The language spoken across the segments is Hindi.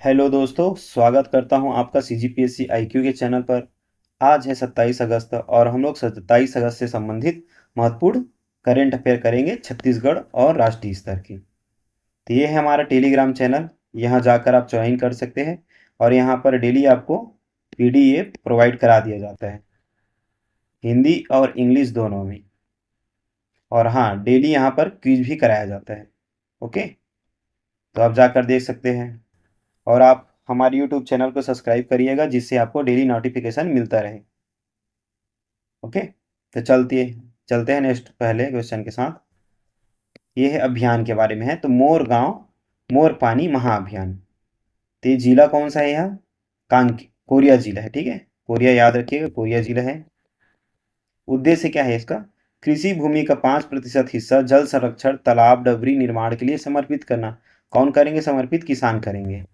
हेलो दोस्तों, स्वागत करता हूं आपका सीजीपीएससी आईक्यू के चैनल पर। आज है 27 अगस्त और हम लोग 27 अगस्त से संबंधित महत्वपूर्ण करेंट अफेयर करेंगे छत्तीसगढ़ और राष्ट्रीय स्तर की। तो ये है हमारा टेलीग्राम चैनल, यहाँ जाकर आप ज्वाइन कर सकते हैं और यहाँ पर डेली आपको पीडीएफ प्रोवाइड करा दिया जाता है, हिंदी और इंग्लिश दोनों में। और हाँ, डेली यहाँ पर क्विज भी कराया जाता है। ओके, तो आप जाकर देख सकते हैं और आप हमारे यूट्यूब चैनल को सब्सक्राइब करिएगा जिससे आपको डेली नोटिफिकेशन मिलता रहे। ओके, तो चलते हैं नेक्स्ट पहले क्वेश्चन के साथ। ये है अभियान के बारे में है, तो मोर गांव मोर पानी महाअभियान। तो ये जिला कौन सा है? यह कोरिया जिला है। ठीक है, कोरिया याद रखिएगा, कोरिया जिला है। उद्देश्य क्या है इसका? कृषि भूमि का 5% हिस्सा जल संरक्षण, तालाब, डबरी निर्माण के लिए समर्पित करना। कौन करेंगे समर्पित? किसान करेंगे।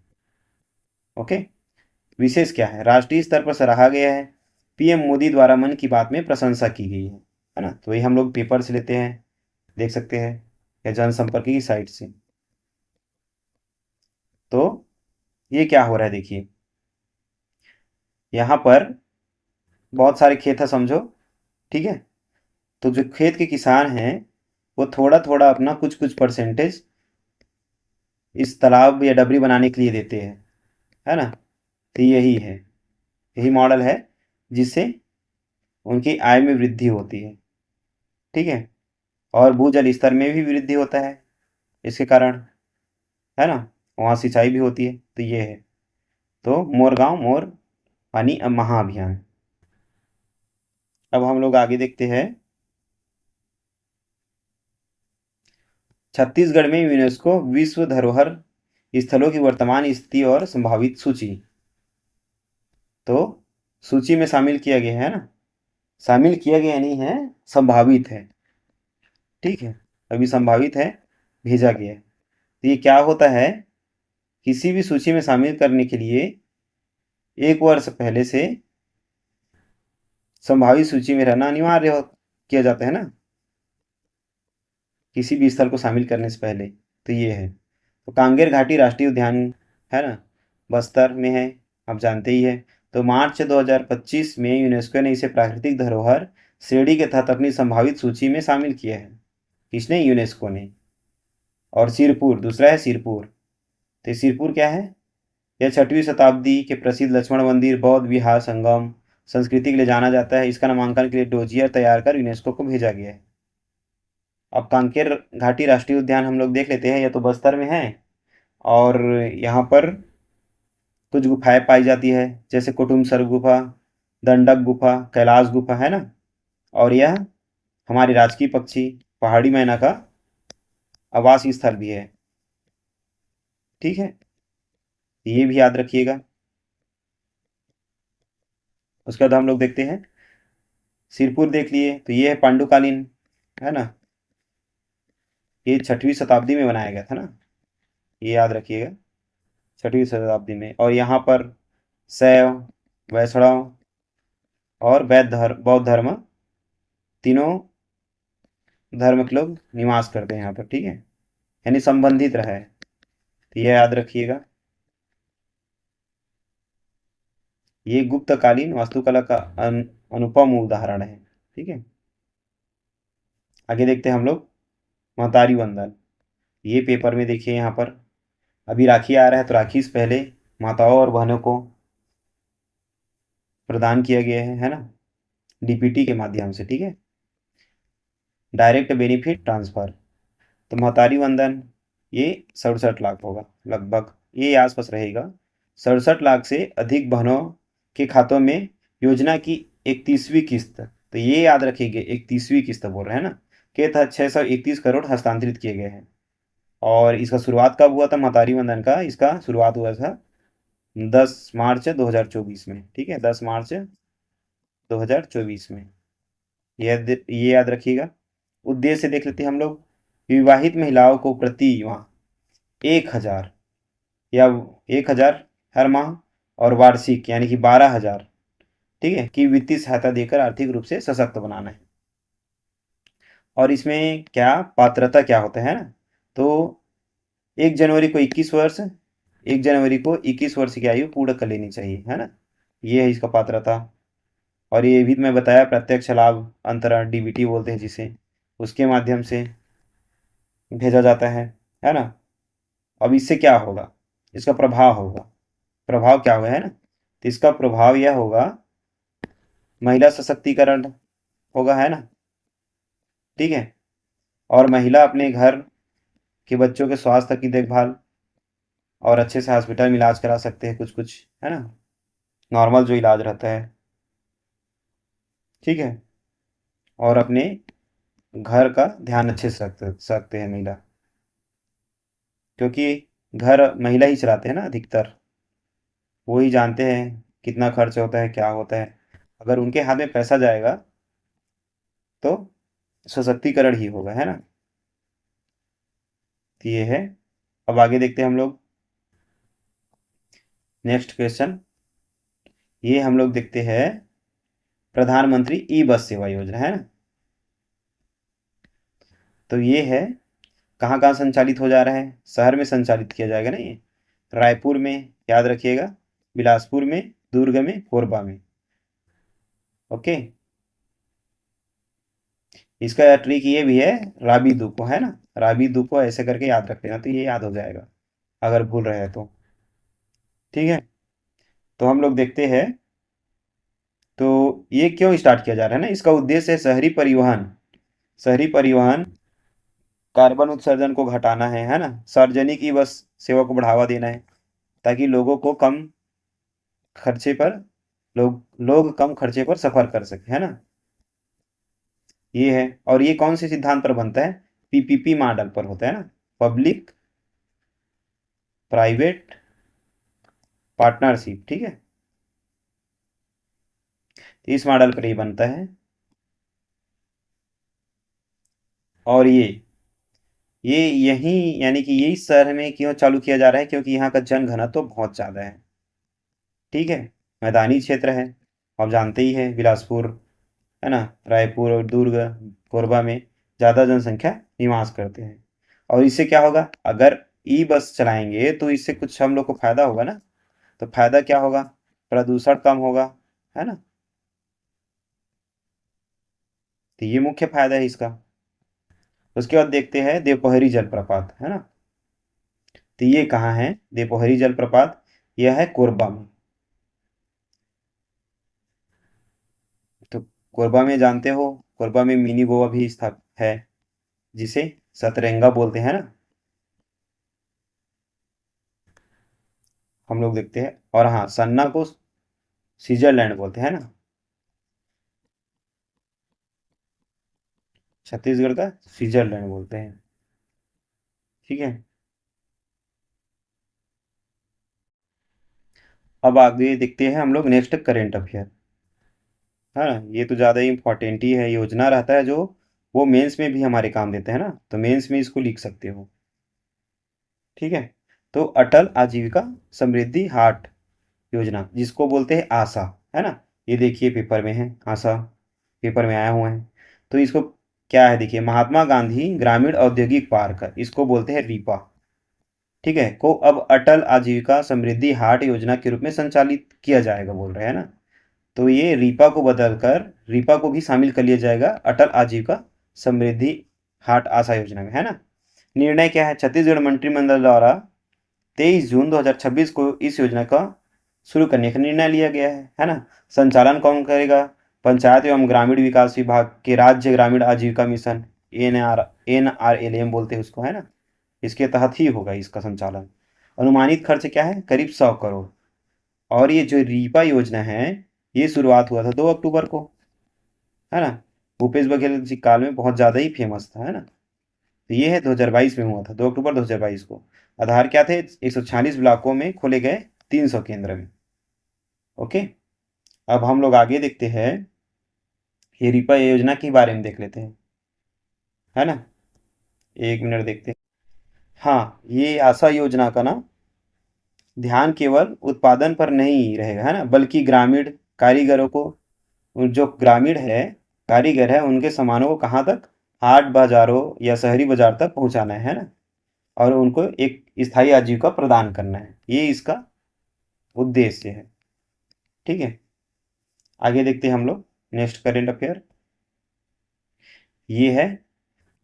ओके, विशेष क्या है? राष्ट्रीय स्तर पर सराहा गया है। पीएम मोदी द्वारा मन की बात में प्रशंसा की गई है ना। तो ये हम लोग पेपर से लेते हैं, देख सकते हैं, या जनसंपर्क की साइट से। तो ये क्या हो रहा है देखिए, यहाँ पर बहुत सारे खेत है समझो। ठीक है, तो जो खेत के किसान हैं वो थोड़ा थोड़ा अपना कुछ कुछ परसेंटेज इस तालाब या डबरी बनाने के लिए देते हैं, है ना। तो यही है, यही मॉडल है जिससे उनकी आय में वृद्धि होती है। ठीक है, और भूजल स्तर में भी वृद्धि होता है इसके कारण, है ना। वहाँ सिंचाई भी होती है। तो ये है, तो मोर गांव मोर पानी अब महाअभियान। अब हम लोग आगे देखते हैं, छत्तीसगढ़ में यूनेस्को विश्व धरोहर स्थलों की वर्तमान स्थिति और संभावित सूची। तो सूची में शामिल किया गया है ना, शामिल किया गया नहीं है, संभावित है। ठीक है, अभी संभावित है, भेजा गया है। तो ये क्या होता है, किसी भी सूची में शामिल करने के लिए 1 वर्ष पहले से संभावित सूची में रहना अनिवार्य किया जाता है ना, किसी भी स्थल को शामिल करने से पहले। तो ये है, तो कांगेर घाटी राष्ट्रीय उद्यान, है ना, बस्तर में है, आप जानते ही है। तो मार्च 2025 में यूनेस्को ने इसे प्राकृतिक धरोहर श्रेणी के तहत अपनी संभावित सूची में शामिल किया है। किसने? यूनेस्को ने। और सिरपुर दूसरा है, सिरपुर। तो सिरपुर क्या है? यह 6वीं शताब्दी के प्रसिद्ध लक्ष्मण मंदिर, बौद्ध विहार, संगम संस्कृति के लिए जाना जाता है। इसका नामांकन के लिए डोजियर तैयार कर यूनेस्को को भेजा गया है। अब कांकेर घाटी राष्ट्रीय उद्यान हम लोग देख लेते हैं, यह तो बस्तर में है और यहाँ पर कुछ गुफाएं पाई जाती है, जैसे कुटुमसर गुफा, दंडक गुफा, कैलाश गुफा, है ना। और यह हमारे राजकीय पक्षी पहाड़ी मैना का आवास स्थल भी है। ठीक है, ये भी याद रखिएगा। उसके बाद हम लोग देखते हैं, सिरपुर देख लिए, तो ये है पांडुकालीन, है ना। ये 6वीं शताब्दी में बनाया गया था ना, ये याद रखिएगा, 6वीं शताब्दी में। और यहाँ पर शैव, वैष्णव और बौद्ध धर्म, तीनों धर्म के लोग निवास करते हैं यहाँ पर। ठीक है, यानी संबंधित रहा है, तो यह याद रखिएगा। ये गुप्तकालीन वास्तुकला का अनुपम उदाहरण है। ठीक है, आगे देखते हैं हम लोग, महतारी वंदन। ये पेपर में देखिए, यहाँ पर अभी राखी आ रहा है, तो राखी से पहले माताओं और बहनों को प्रदान किया गया है ना, डीपीटी के माध्यम से। ठीक है, डायरेक्ट बेनिफिट ट्रांसफर। तो महतारी वंदन ये 67 लाख होगा लगभग, ये आसपास रहेगा। 67 लाख से अधिक बहनों के खातों में योजना की 31वीं किस्त, तो ये याद रखिएगा, 31वीं किस्त बोल रहे हैं ना, के तहत 631 करोड़ हस्तांतरित किए गए हैं। और इसका शुरुआत कब हुआ था महतारी वंदन का? इसका शुरुआत हुआ था 10 मार्च 2024 में। ठीक है, 10 मार्च 2024 में, ये याद रखिएगा। उद्देश्य देख लेते हैं हम लोग, विवाहित महिलाओं को प्रति माह 1,000 या 1,000 हर माह और वार्षिक यानी कि 12,000, ठीक है, की वित्तीय सहायता देकर आर्थिक रूप से सशक्त बनाना है। और इसमें क्या पात्रता क्या होता है ना, तो 1 जनवरी को 21 वर्ष, 1 जनवरी को 21 वर्ष की आयु पूर्ण कर लेनी चाहिए, है ना। ये है इसका पात्रता। और ये भी मैं बताया प्रत्यक्ष लाभ अंतरण, डीबीटी बोलते हैं जिसे, उसके माध्यम से भेजा जाता है ना। अब इससे क्या होगा, इसका प्रभाव होगा, प्रभाव क्या होगा, है ना। तो इसका प्रभाव यह होगा, महिला सशक्तिकरण होगा, है ना। ठीक है। और महिला अपने घर के बच्चों के स्वास्थ्य की देखभाल और अच्छे से हॉस्पिटल में इलाज करा सकते हैं, कुछ कुछ, है ना, नॉर्मल जो इलाज रहता है। ठीक है। और अपने घर का ध्यान अच्छे से रख सकते हैं महिला, क्योंकि घर महिला ही चलाते हैं ना अधिकतर, वो ही जानते हैं कितना खर्च होता है, क्या होता है। अगर उनके हाथ में पैसा जाएगा तो सशक्तिकरण ही होगा, है ना। तो ये है। अब आगे देखते हैं हम लोग नेक्स्ट क्वेश्चन। ये हम लोग देखते हैं प्रधानमंत्री ई बस सेवा योजना, है ना। तो ये है, कहाँ कहाँ संचालित हो जा रहा है, शहर में संचालित किया जाएगा ना ये, रायपुर में, याद रखिएगा, बिलासपुर में, दुर्ग में, कोरबा में। ओके। इसका ट्रिक ये भी है, राबी दुको, है ना, राबी दुको ऐसे करके याद रख लेना, तो ये याद हो जाएगा अगर भूल रहे हैं तो। ठीक है। तो हम लोग देखते हैं, तो ये क्यों स्टार्ट किया जा रहा है ना, इसका उद्देश्य है शहरी परिवहन, शहरी परिवहन कार्बन उत्सर्जन को घटाना है ना। सार्वजनिक ई बस सेवा को बढ़ावा देना है, ताकि लोगों को कम खर्चे पर, लोग कम खर्चे पर सफर कर सके, है ना। ये है। और ये कौन से सिद्धांत पर बनता है, पीपीपी मॉडल पर होता है ना, पब्लिक प्राइवेट पार्टनरशिप। ठीक है। इस मॉडल पर ही बनता है। और ये यही, यानी कि यही शहर में क्यों चालू किया जा रहा है, क्योंकि यहाँ का जनघनत्व तो बहुत ज़्यादा है। ठीक है। मैदानी क्षेत्र है, आप जानते ही है, बिलासपुर, है ना, रायपुर और दुर्ग, कोरबा में ज़्यादा जनसंख्या निवास करते हैं। और इससे क्या होगा, अगर ई बस चलाएंगे तो इससे कुछ हम लोग को फायदा होगा ना। तो फायदा क्या होगा, प्रदूषण कम होगा, है ना। तो ये मुख्य फायदा है इसका। उसके बाद देखते हैं देवपोहरी जलप्रपात, है ना। तो ये कहाँ है देवपोहरी जलप्रपात, यह है कोरबा में। तो कोरबा में जानते हो, कोरबा में मिनी गोवा भी स्थापित है, जिसे सतरंगा बोलते हैं ना, हम लोग देखते हैं। और हाँ, सन्ना को स्विट्जरलैंड बोलते हैं ना, छत्तीसगढ़ का स्विट्जरलैंड बोलते हैं। ठीक है। अब आगे देखते हैं हम लोग नेक्स्ट करेंट अफेयर, है ना। ये तो ज़्यादा ही इंपॉर्टेंट ही है, योजना रहता है जो, वो मेंस में भी हमारे काम देते हैं ना, तो मेंस में इसको लिख सकते हो। ठीक है। तो अटल आजीविका समृद्धि हाट योजना, जिसको बोलते हैं आशा, है ना। ये देखिए पेपर में है, आशा पेपर में आया हुआ है। तो इसको क्या है, देखिए, महात्मा गांधी ग्रामीण औद्योगिक पार्क, इसको बोलते हैं रीपा। ठीक है, को अब अटल आजीविका समृद्धि हाट योजना के रूप में संचालित किया जाएगा बोल रहे हैं ना। तो ये रीपा को बदलकर, रीपा को भी शामिल कर लिया जाएगा अटल आजीविका समृद्धि हाट आशा योजना में, है ना। निर्णय क्या है, छत्तीसगढ़ मंत्रिमंडल द्वारा 23 जून 2026 को इस योजना का शुरू करने का निर्णय लिया गया है ना। संचालन कौन करेगा, पंचायत एवं ग्रामीण विकास विभाग के राज्य ग्रामीण आजीविका मिशन, NRLM बोलते हैं उसको, है ना, इसके तहत ही होगा इसका संचालन। अनुमानित खर्च क्या है, करीब 100 करोड़। और ये जो रीपा योजना है, ये शुरुआत हुआ था 2 अक्टूबर को, है ना। भूपेश बघेल जी काल में बहुत ज़्यादा ही फेमस था, है ना। तो ये है 2022 में हुआ था, 2 अक्टूबर 2022 को। आधार क्या थे, 146 ब्लॉकों में खोले गए 300 केंद्र में। ओके। अब हम लोग आगे देखते हैं, ये रिपा योजना के बारे में देख लेते हैं, है ना। 1 मिनट देखते हैं। हाँ, ये आशा योजना का ना ध्यान केवल उत्पादन पर नहीं रहेगा, है ना, बल्कि ग्रामीण कारीगरों को, जो ग्रामीण है कारीगर है, उनके सामानों को कहाँ तक, हाट बाजारों या शहरी बाजार तक पहुँचाना है ना। और उनको एक स्थायी आजीविका प्रदान करना है, ये इसका उद्देश्य है। ठीक है, आगे देखते हैं हम लोग नेक्स्ट करेंट अफेयर। ये है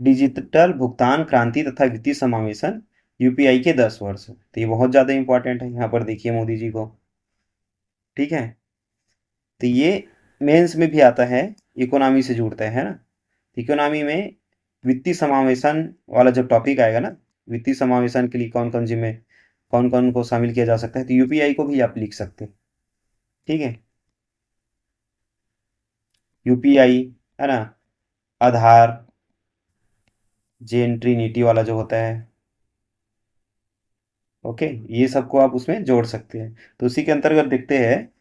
डिजिटल भुगतान क्रांति तथा वित्तीय समावेशन यूपीआई के 10 वर्ष। तो ये बहुत ज़्यादा इंपॉर्टेंट है, यहाँ पर देखिए मोदी जी को। ठीक है, तो ये मेंस में भी आता है, इकोनॉमी से जुड़ता है ना। इकोनॉमी में वित्तीय समावेशन वाला जब टॉपिक आएगा ना, वित्तीय समावेशन के लिए कौन कौन जिम्मे कौन कौन को शामिल किया जा सकता है, तो यूपीआई को भी आप लिख सकते हैं। ठीक है, यूपीआई है ना, आधार, जेन ट्रिनिटी वाला जो होता है, ओके, ये सबको आप उसमें जोड़ सकते हैं। तो उसी के अंतर्गत देखते हैं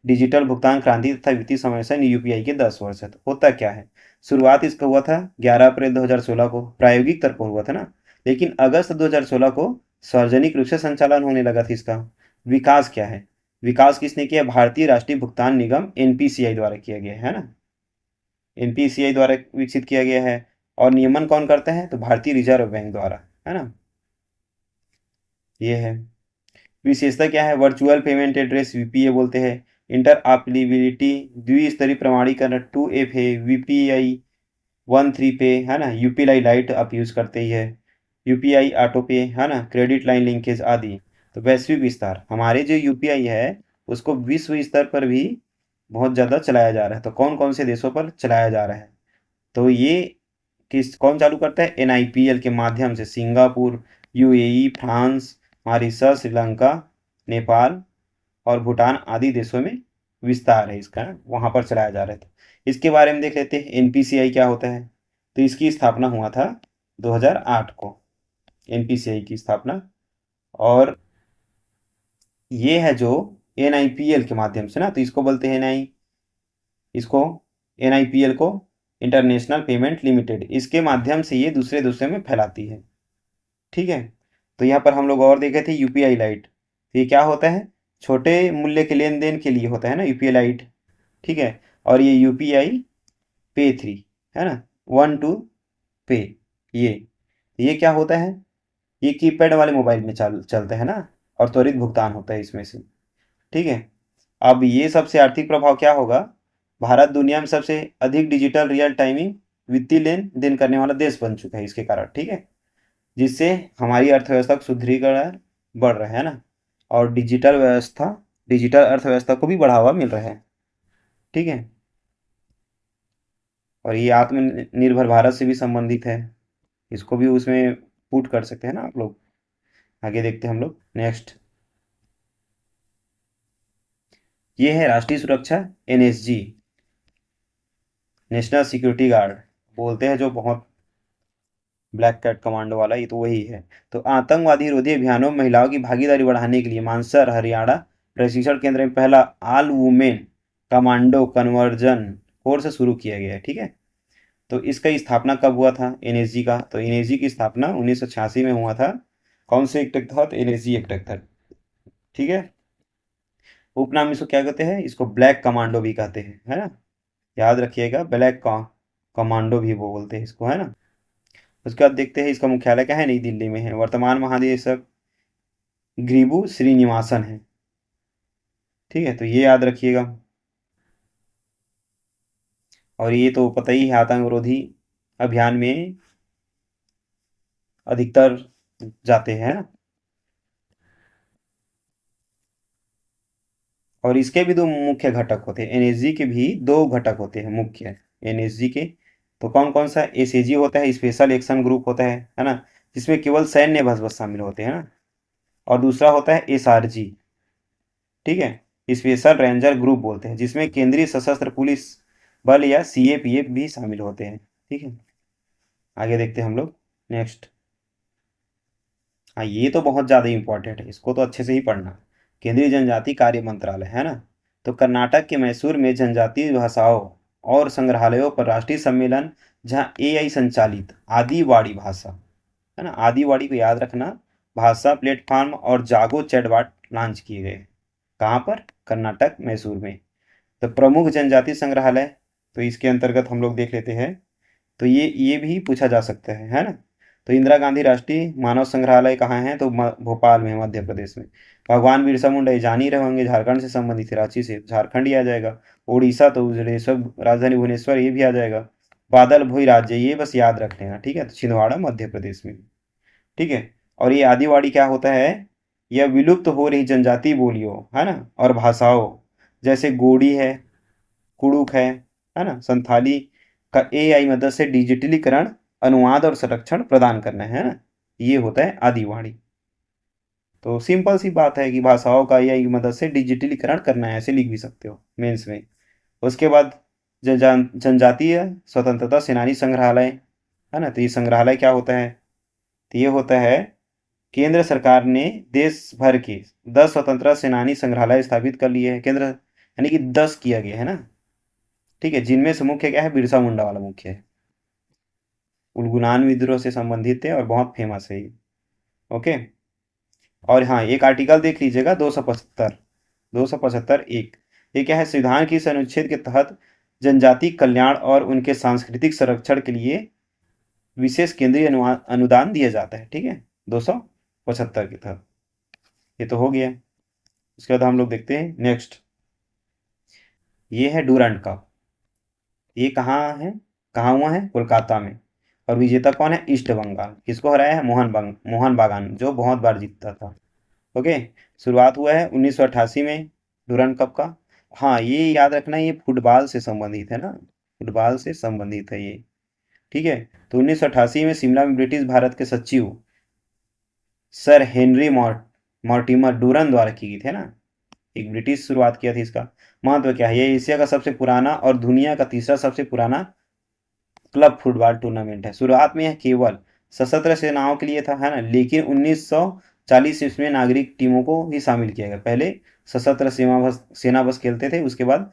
डिजिटल भुगतान क्रांति तथा वित्तीय समावेशन यूपीआई के 10 वर्ष है। तो होता क्या है, शुरुआत इसका हुआ था 11 अप्रैल 2016 को, प्रायोगिक तौर पर हुआ था ना, लेकिन अगस्त 2016 को सार्वजनिक रूप से संचालन होने लगा था इसका। विकास क्या है, विकास किसने किया, भारतीय राष्ट्रीय भुगतान निगम एनपीसीआई द्वारा किया गया है ना, एनपीसीआई द्वारा विकसित किया गया है। और नियमन कौन करता है, तो भारतीय रिजर्व बैंक द्वारा, है ना। ये है विशेषता क्या है, वर्चुअल पेमेंट एड्रेस वीपीए बोलते हैं, इंटरऑपरेबिलिटी द्विस्तरीय प्रमाणीकरण 2F है, वीपीआई 13 पे है ना, यूपीआई लाइट आप यूज़ करते ही है, यूपीआई ऑटो पे है ना, क्रेडिट लाइन लिंकेज आदि। तो वैश्विक विस्तार, हमारे जो यूपीआई है उसको विश्व स्तर पर भी बहुत ज़्यादा चलाया जा रहा है। तो कौन कौन से देशों पर चलाया जा रहा है, तो ये कौन चालू करता है, एनआईपीएल के माध्यम से Singapore, UAE, France, Mauritius, Sri Lanka, Nepal और भूटान आदि देशों में विस्तार है इसका, वहाँ पर चलाया जा रहा था। इसके बारे में देख लेते हैं एनपीसीआई क्या होता है। तो इसकी स्थापना हुआ था 2008 को, एनपीसीआई की स्थापना। और ये है जो एनआईपीएल के माध्यम से ना, तो इसको बोलते हैं इसको एनआईपीएल को इंटरनेशनल पेमेंट लिमिटेड, इसके माध्यम से ये दूसरे देशों में फैलाती है। ठीक है, तो यहाँ पर हम लोग और देखे थे यूपीआई लाइट, तो ये क्या होता है, छोटे मूल्य के लेन देन के लिए होता है ना यूपीआई लाइट। ठीक है, और ये यूपीआई पे 3 है ना, 1 to पे, ये क्या होता है, ये कीपैड वाले मोबाइल में चलता है ना, और त्वरित भुगतान होता है इसमें से। ठीक है, अब ये सबसे आर्थिक प्रभाव क्या होगा, भारत दुनिया में सबसे अधिक डिजिटल रियल टाइमिंग वित्तीय लेन देन करने वाला देश बन चुका है इसके कारण। ठीक है, जिससे हमारी अर्थव्यवस्था का सुदृढ़ीकरण बढ़ रहा है ना, और डिजिटल अर्थव्यवस्था को भी बढ़ावा मिल रहा है। ठीक है, और ये आत्मनिर्भर भारत से भी संबंधित है, इसको भी उसमें पुट कर सकते हैं ना आप लोग। आगे देखते हैं हम लोग नेक्स्ट। ये है राष्ट्रीय सुरक्षा, एनएसजी, नेशनल सिक्योरिटी गार्ड बोलते हैं, जो बहुत ब्लैक कैट कमांडो वाला, ये तो वही है। तो आतंकवादी रोधी अभियानों में महिलाओं की भागीदारी बढ़ाने के लिए मानसर हरियाणा प्रशिक्षण केंद्र में पहला all women commando conversion course शुरू किया गया है। ठीक है, तो इसका स्थापना कब हुआ था एनएसजी का, तो एनएसजी की स्थापना 1986 में हुआ था। कौन से एक्ट के तहत, एनएसजी एक्ट के तहत। ठीक है, उपनाम इसको क्या कहते हैं, इसको ब्लैक कमांडो भी कहते हैं, है ना, याद रखिएगा, ब्लैक कमांडो भी वो बोलते हैं इसको, है ना। उसके बाद देखते हैं इसका मुख्यालय क्या है, नई दिल्ली में है। वर्तमान महानिदेशक ग्रीबू श्रीनिवासन है। ठीक है, तो ये याद रखिएगा। और ये तो पता ही है, आतंक विरोधी अभियान में अधिकतर जाते हैं ना। और इसके भी दो मुख्य घटक होते हैं, एनएसजी के भी दो घटक होते हैं मुख्य एनएसजी के। तो कौन कौन सा, एसएजी होता है, स्पेशल एक्शन ग्रुप होता है ना, जिसमें केवल सैन्य बस शामिल होते हैं ना। और दूसरा होता है एसआरजी, ठीक है, स्पेशल रेंजर ग्रुप बोलते हैं, जिसमें केंद्रीय सशस्त्र पुलिस बल या सीएपीएफ भी शामिल होते हैं। ठीक है, आगे देखते हैं हम लोग नेक्स्ट। हाँ, ये तो बहुत ज़्यादा इंपॉर्टेंट है, इसको तो अच्छे से ही पढ़ना। केंद्रीय जनजाति कार्य मंत्रालय, है ना। तो कर्नाटक के मैसूर में जनजातीय भाषाओं और संग्रहालयों पर राष्ट्रीय सम्मेलन, जहाँ एआई संचालित आदिवाड़ी भाषा, है ना, आदिवाड़ी को याद रखना, भाषा प्लेटफॉर्म और जागो चैटबॉट लॉन्च किए गए। कहाँ पर, कर्नाटक मैसूर में। तो प्रमुख जनजाति संग्रहालय, तो इसके अंतर्गत हम लोग देख लेते हैं। तो ये भी पूछा जा सकता है ना। तो इंदिरा गांधी राष्ट्रीय मानव संग्रहालय कहाँ है, तो भोपाल में, मध्य प्रदेश में। भगवान बिरसा मुंडा ये जान ही रहे होंगे, झारखंड से संबंधित है, रांची से, झारखंड ही आ जाएगा। उड़ीसा तो राजधानी भुवनेश्वर, ये भी आ जाएगा। बादल भोई राज्य, ये बस याद रख लेना, ठीक है। तो छिंदवाड़ा मध्य प्रदेश में, ठीक है। और ये आदिवाड़ी क्या होता है, यह विलुप्त हो रही जनजाति बोलियों, है ना, और भाषाओं, जैसे गोडी है, कुड़ुक है ना, संथाली का एआई मदद से डिजिटलीकरण, अनुवाद और संरक्षण प्रदान करना है ना, ये होता है आदिवाड़ी। तो सिंपल सी बात है कि भाषाओं का एआई की मदद से डिजिटलीकरण करना है, ऐसे लिख भी सकते हो मेंस में। उसके बाद जनजातीय स्वतंत्रता सेनानी संग्रहालय, है ना, तो ये संग्रहालय क्या होता है, तो ये होता है, केंद्र सरकार ने देश भर के 10 स्वतंत्रता सेनानी संग्रहालय स्थापित कर लिए हैं, केंद्र यानी कि 10 किया गया है ना, ठीक है, जिनमें से मुख्य क्या है, बिरसा मुंडा वाला मुख्य है। उलगुलान विद्रोह से संबंधित है और बहुत फेमस है ये। ओके। और हाँ, एक आर्टिकल देख लीजिएगा, 275, 275 एक, ये क्या है, संविधान की इस अनुच्छेद के तहत जनजाति कल्याण और उनके सांस्कृतिक संरक्षण के लिए विशेष केंद्रीय अनुदान दिया जाता है, ठीक है, 275 के तहत। ये तो हो गया। उसके बाद हम लोग देखते हैं नेक्स्ट, ये है डूरंड कप। ये कहाँ है, कहाँ हुआ है, कोलकाता में। और विजेता कौन है, ईस्ट बंगाल। किसको हराया है, मोहन बागान, जो बहुत बार जीतता था। ओके। शुरुआत हुआ है 1988 में डूरंड कप का। हाँ, ये याद रखना, ये फुटबॉल से संबंधित है ना, फुटबॉल से संबंधित है ये, ठीक है। तो 1988 में शिमला में ब्रिटिश भारत के सचिव सर हेनरी मॉर्टिमर डूरन द्वारा की गई थी ना, एक ब्रिटिश शुरुआत किया थी इसका। महत्व क्या है, ये एशिया का सबसे पुराना और दुनिया का तीसरा सबसे पुराना क्लब फुटबॉल टूर्नामेंट है। शुरुआत में यह केवल सशस्त्र सेनाओं के लिए था, है ना, लेकिन 1940 इसमें नागरिक टीमों को भी शामिल किया गया। पहले सशस्त्र सेना बस खेलते थे, उसके बाद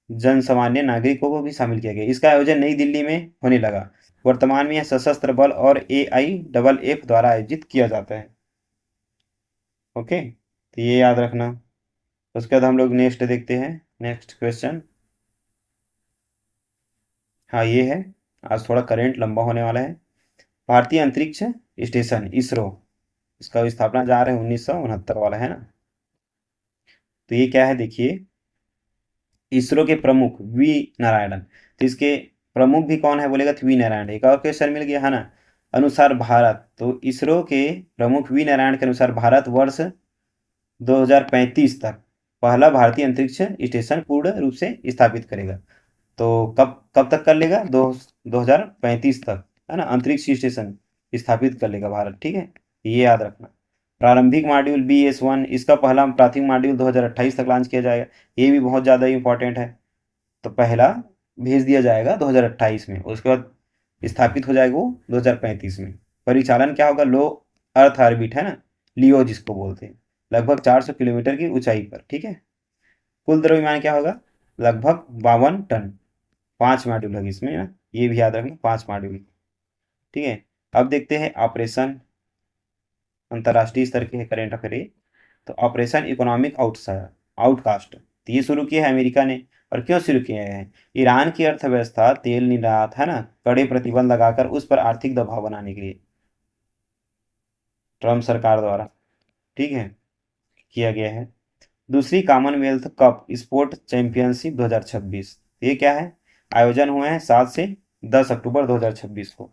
जन सामान्य नागरिकों को भी शामिल किया गया। इसका आयोजन नई दिल्ली में होने लगा। वर्तमान में यह सशस्त्र बल और AIFF द्वारा आयोजित किया जाता है। ओके, तो ये याद रखना। उसके बाद हम लोग नेक्स्ट देखते हैं, नेक्स्ट क्वेश्चन। हाँ, ये है, आज थोड़ा करेंट लंबा होने वाला है। भारतीय अंतरिक्ष स्टेशन इसरो, इसका स्थापना जा रहा है 1969 वाला, है ना। तो ये क्या है, देखिए, इसरो के प्रमुख वी नारायणन। तो इसके प्रमुख भी कौन है बोलेगा, तो वी नारायण। एक और क्वेश्चन मिल गया, है ना। अनुसार भारत, तो इसरो के प्रमुख वी नारायण के अनुसार भारत वर्ष 2035 तक पहला भारतीय अंतरिक्ष स्टेशन पूर्ण रूप से स्थापित करेगा। तो कब कब तक कर लेगा, 2035 तक, है ना, अंतरिक्ष स्टेशन स्थापित कर लेगा भारत, ठीक है, ये याद रखना। प्रारंभिक मॉड्यूल BS1, इसका पहला प्राथमिक मॉड्यूल 2028 तक लॉन्च किया जाएगा। ये भी बहुत ज़्यादा इंपॉर्टेंट है। तो पहला भेज दिया जाएगा 2028 में, उसके बाद स्थापित हो जाएगा वो 2035 में। परिचालन क्या होगा, लो अर्थ ऑर्बिट, है ना, लियो जिसको बोलते हैं, लगभग 400 किलोमीटर की ऊंचाई पर, ठीक है। कुल द्रव्यमान क्या होगा, लगभग 52 टन। 5 मॉड्यूल है इसमें ना, ये भी याद रखना, 5 मॉड्यूल, ठीक है। अब देखते हैं ऑपरेशन, अंतर्राष्ट्रीय स्तर के करेंट अफेयर। तो ऑपरेशन इकोनॉमिक आउटकास्ट, तो ये शुरू किया है अमेरिका ने। और क्यों शुरू किया है, ईरान की अर्थव्यवस्था तेल निर्यात, है ना, कड़े प्रतिबंध लगाकर उस पर आर्थिक दबाव बनाने के लिए ट्रम्प सरकार द्वारा, ठीक है, किया गया है। दूसरी कॉमनवेल्थ कप स्पोर्ट चैंपियनशिप 2026, ये क्या है, आयोजन हुए हैं 7 से 10 अक्टूबर 2026 को,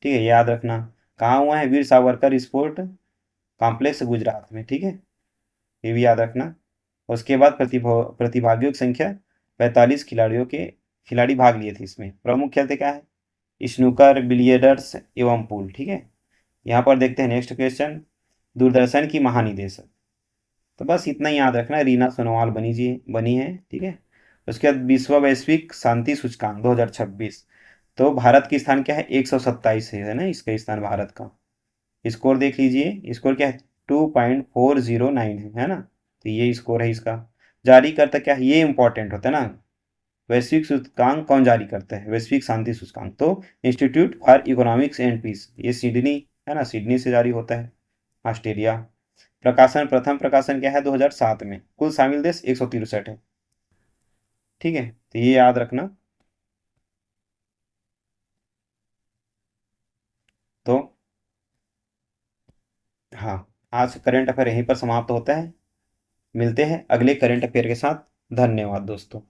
ठीक है, याद रखना। कहाँ हुआ है, वीर सावरकर स्पोर्ट कॉम्प्लेक्स गुजरात में, ठीक है, ये भी याद रखना। उसके बाद प्रतिभागियों की संख्या 45 खिलाड़ी भाग लिए थे इसमें। प्रमुख खेल थे क्या है, स्नूकर, बिलियर्ड्स एवं पूल, ठीक है। यहाँ पर देखते हैं नेक्स्ट क्वेश्चन, दूरदर्शन की महानिदेशक। तो बस इतना ही याद रखना, रीना सोनोवाल बनी है, ठीक है। उसके बाद विश्व वैश्विक शांति सूचकांक 2026, तो भारत की स्थान क्या है, 127 है ना, इसका स्थान भारत का। स्कोर देख लीजिए, स्कोर क्या है, 2.409 है ना, तो ये स्कोर है इसका। जारी करता क्या है, ये इंपॉर्टेंट होता है ना, वैश्विक सूचकांक कौन जारी करता है, वैश्विक शांति सूचकांक, तो institute for economics and peace, ये सिडनी, है ना, सिडनी से जारी होता है, ऑस्ट्रेलिया। प्रकाशन, प्रथम प्रकाशन क्या है, 2007 में। कुल शामिल देश 163 है, ठीक है, तो ये याद रखना। तो हाँ, आज करंट अफेयर यहीं पर समाप्त होता है। मिलते हैं अगले करंट अफेयर के साथ। धन्यवाद दोस्तों।